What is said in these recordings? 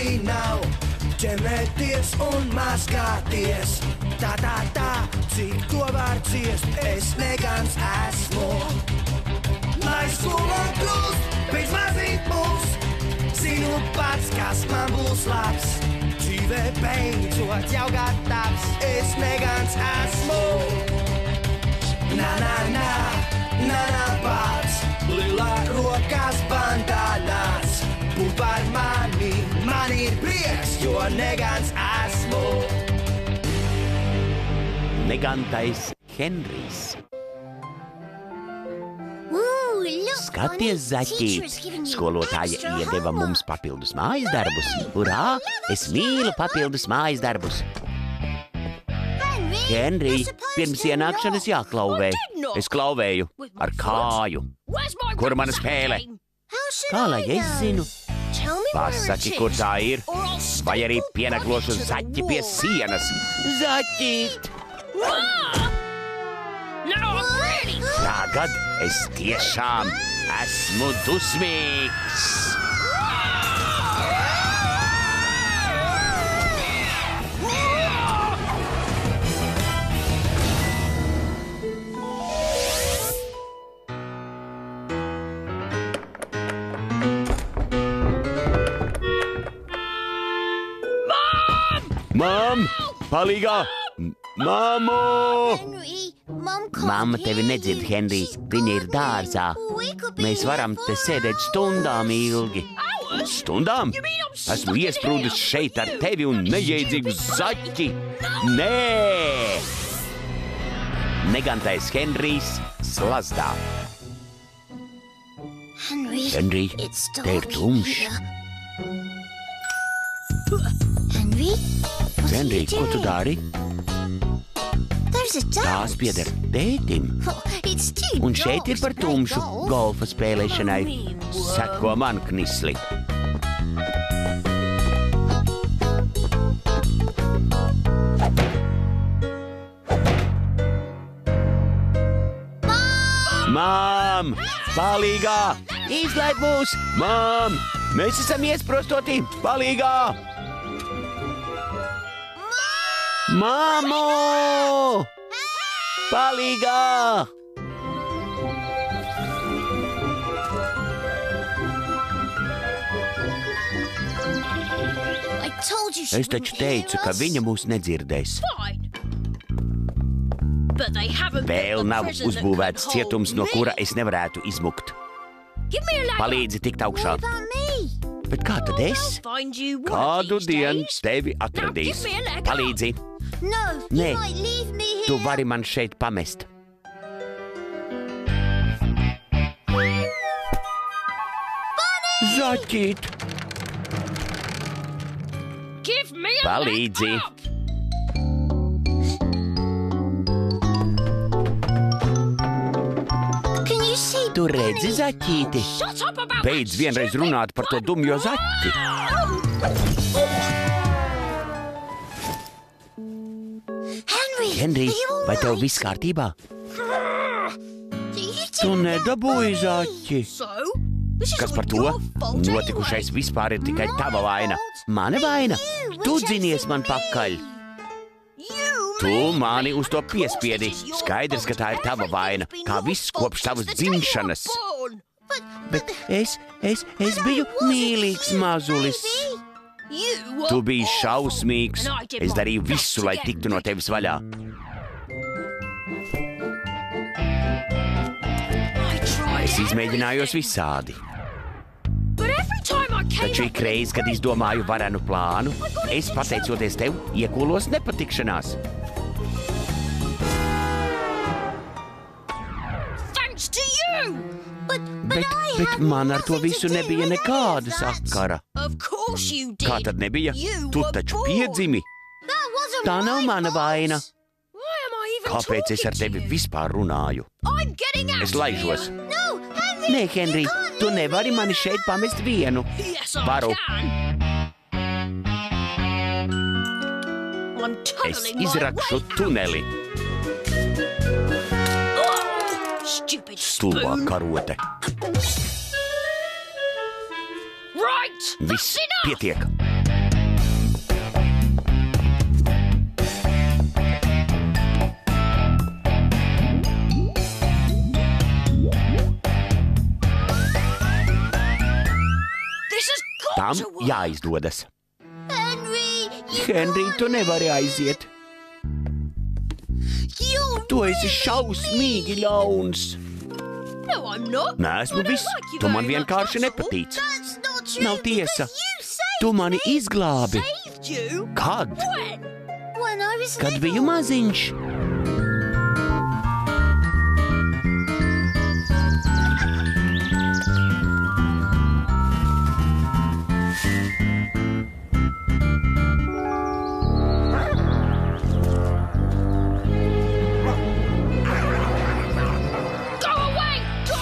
arī nav. Ķemēties un maskāties. Tā, cik to var ciest, es negans esmu. Lai skola kļūst, pēc mazīt mūs. Zinu pats, kas man būs labs. Dzīvē beidzot jau gatavs, es negans esmu. Na, pats, lilā rokās bandānās. Būt par mani, man ir prieks, jo negans esmu. Negantais Henrijs. Skaties, Zaķīt, skolotāja iedeva mums papildus mājas darbus. Urā, es mīlu papildus mājas darbus. Henrij, pirms ienākšanas jāklauvē. Es klauvēju ar kāju. Kur mana spēle? Kā lai es zinu? Pasaki, kur tā ir, vai arī pieneklošu Zaķi pie sienas. Zaķīt! Tagad es tiešām esmu dusmīgs. Mam! Palīgā! Māmu! Mamma tevi nedzird, Henrij. Viņa ir dārzā. Mēs varam te sēdēt stundām ilgi. Stundām? Esmu iesprūdis šeit ar tevi un nejēdzīgu Zaķi. Nē! Negantais Henrijs slazdā. Henrij, te ir tumšs. Henrij, ko tu dari? Tās pieder tētim. Un šeit ir par tumšu golfa spēlēšanai. Seko man, Knisli. Mām! Palīgā! Izlaid mūs! Mām! Mēs esam iesprostoti! Palīgā! Māmu! Palīgā! Es taču teicu, ka viņa mūs nedzirdēs. Vēl nav uzbūvēts cietums, no kura es nevarētu izmukt. Palīdzi tikt augšā. Bet kā tad es? Kādu dienu tevi atradīs. Palīdzi. Nē, tu vari man šeit pamest. Zaķīt! Palīdzi! Tu redzi, Zaķīti? Beidz vienreiz runāt par to dumjo Zaķi. Henrij, vai tev viss kārtībā? Tu nedabūji Zaķi. Kas par to? Notikušais vispār ir tikai tava vaina. Mana vaina? Tu dzinies man pakaļ. Tu mani uz to piespiedi. Skaidrs, ka tā ir tava vaina, kā viss kopš tavas dzimšanas. Bet es biju mīlīgs mazulis. Tu biji šausmīgs. Es darīju visu, lai tiktu no tevis vaļā. Es izmēģinājos visādi. Taču ik reiz, kad izdomāju varenu plānu, es, pateicoties tev, iekūlos nepatikšanās. Bet man ar to visu nebija nekāda sakara. Kā tad nebija? Tu taču piedzimi. Tā nav mana vaina. Kāpēc es ar tevi vispār runāju? Es laižos. Nē, Henrij, tu nevari mani šeit pamest vienu. Varu. Es izrakšu tuneli. Stulbā karote. Viss, pietiek. Tam jāizdodas. Henry, tu nevari aiziet. Tu esi šausmīgi ļauns. Nē, esmu viss. Tu man vienkārši nepatīc. Nav tiesa. Tu mani izglābi. Kad? Kad biju maziņš.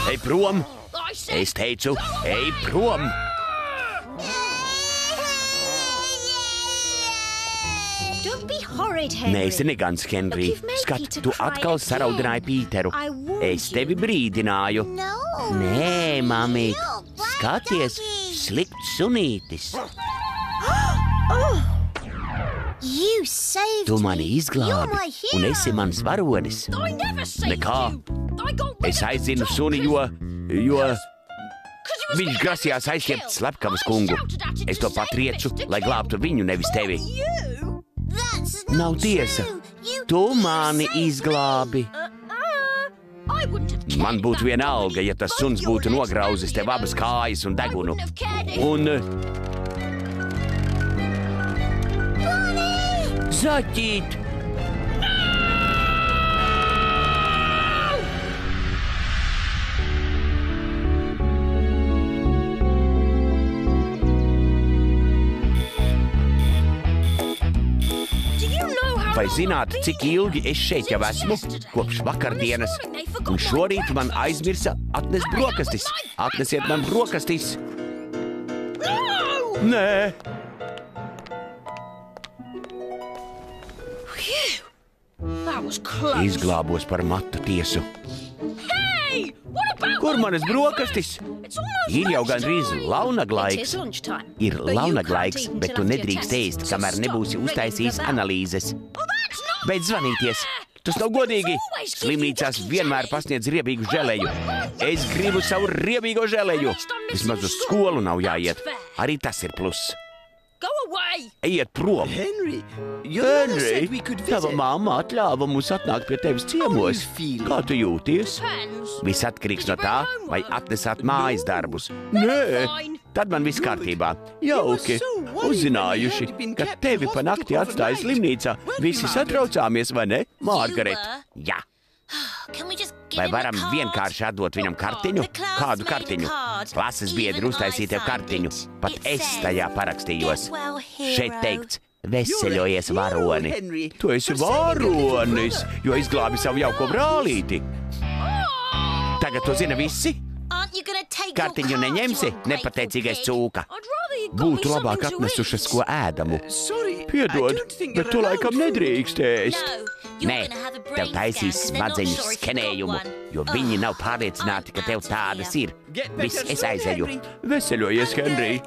Ej prom! Es teicu, ej prom! Neesi negans, Henry. Skat, tu atkal saraudināji Pīteru. Es tevi brīdināju. Nē, mamīt. Skaties, slikts sunītis. Tu mani izglābi, un esi mans varonis. Nekā. Es aizinu suni, jo viņš grasījās aizķert slepkavas kungu. Es to pat riecu, lai glābtu viņu, nevis tevi. Nav tiesa. Tu mani izglābi. Man būtu vienalga, ja tas suns būtu nograuzis tev abas kājas un degunu. Un... Zaķīt! Vai zināt, cik ilgi es šeit jau esmu? Kopš vakardienas. Un šorīt man aizmirsa atnest brokastis. Atnesiet man brokastis. Nē. Izglābos par matu tiesu. Kur manas brokastis? Ir jau gandrīz launaglaiks. Ir launaglaiks, bet tu nedrīkst ēst, kamēr nebūsi uztaisījis analīzes. Beidz zvanīties. Tas nav godīgi. Slimnīcās vienmēr pasniedz riebīgu želeju. Es gribu savu riebīgo želeju. Vismaz uz skolu nav jāiet. Arī tas ir pluss. Ejiet prom! Henry, tava mamma atļāva mums atnākt pie tevis ciemos. Kā tu jūties? Viss atkarīgs no tā, vai atnesāt mājas darbus. Nē, tad man viss kārtībā. Jauki, uzzinājuši, ka tevi pa nakti atstāja slimnīcā. Visi satraucāmies, vai ne, Margaret? Jā. Vai varam vienkārši atdot viņam kartiņu? Kādu kartiņu? Klases biedri uztaisīja tev kartiņu. Pat es tajā parakstījos. Šeit teikts, veseļojies varoni. Tu esi varonis, jo izglābi savu jauko brālīti. Tagad to zina visi? Kartiņu neņemsi, nepateicīgais cūka. Būtu labāk atnesušas ko ēdamu. Piedod, bet tu laikam nedrīkst ēst. Nē, tev taisīs smadzeņu skenējumu, jo viņi nav pārliecināti, ka tev tādas ir. Viss, es aizeju. Veseļojies, Henry.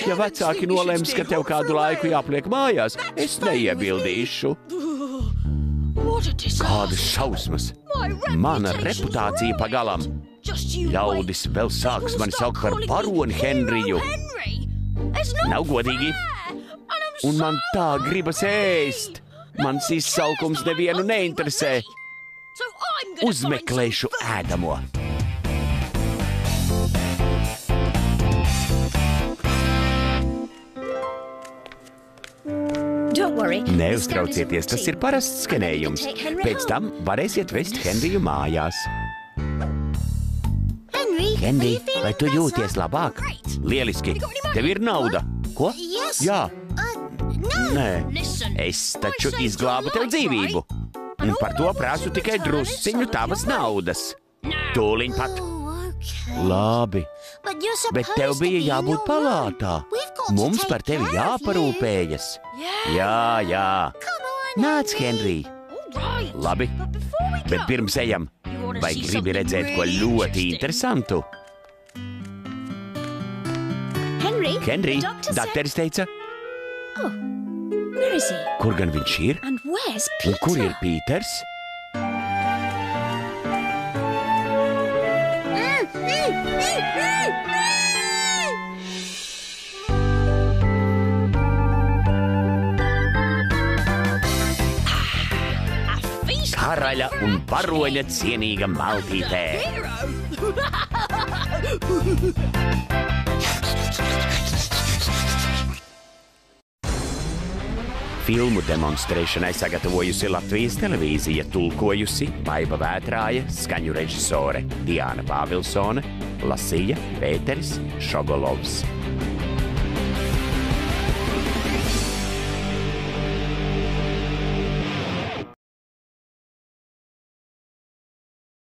Ja vecāki nolems, ka tev kādu laiku jāpliek mājās, es neiebildīšu. Kādas šausmas! Mana reputācija pagalam. Ļaudis vēl sāks mani saukt par baroni Henriju. Nav godīgi. Un man tā gribas ēst. Mans izsaukums nevienu neinteresē. Uzmeklēšu ēdamo. Neuztraucieties, tas ir parasts skenējums. Pēc tam varēsiet vest Henriju mājās. Henry, vai tu jūties labāk? Lieliski. Tev ir nauda. Ko? Jā. Nē, es taču izglābu tev dzīvību. Un par to prasu tikai drusciņu tavas naudas. Tūliņ pat. Labi, bet tev bija jābūt palātā. Mums par tevi jāparūpējas. Jā. Nāc, Henry. Labi, bet pirms ejam, vai gribi redzēt ko ļoti interesantu? Henry, dakteris teica. Kur gan viņš ir? Un kur ir Pīters? karaļa un varoņa cienīga maltītē. Filmu demonstrēšanai sagatavojusi Latvijas televīzija, tulkojusi Baiba Vētrāja, skaņu režisore Diāna Pāvilsone, lasīja Pēteris Šogolovs.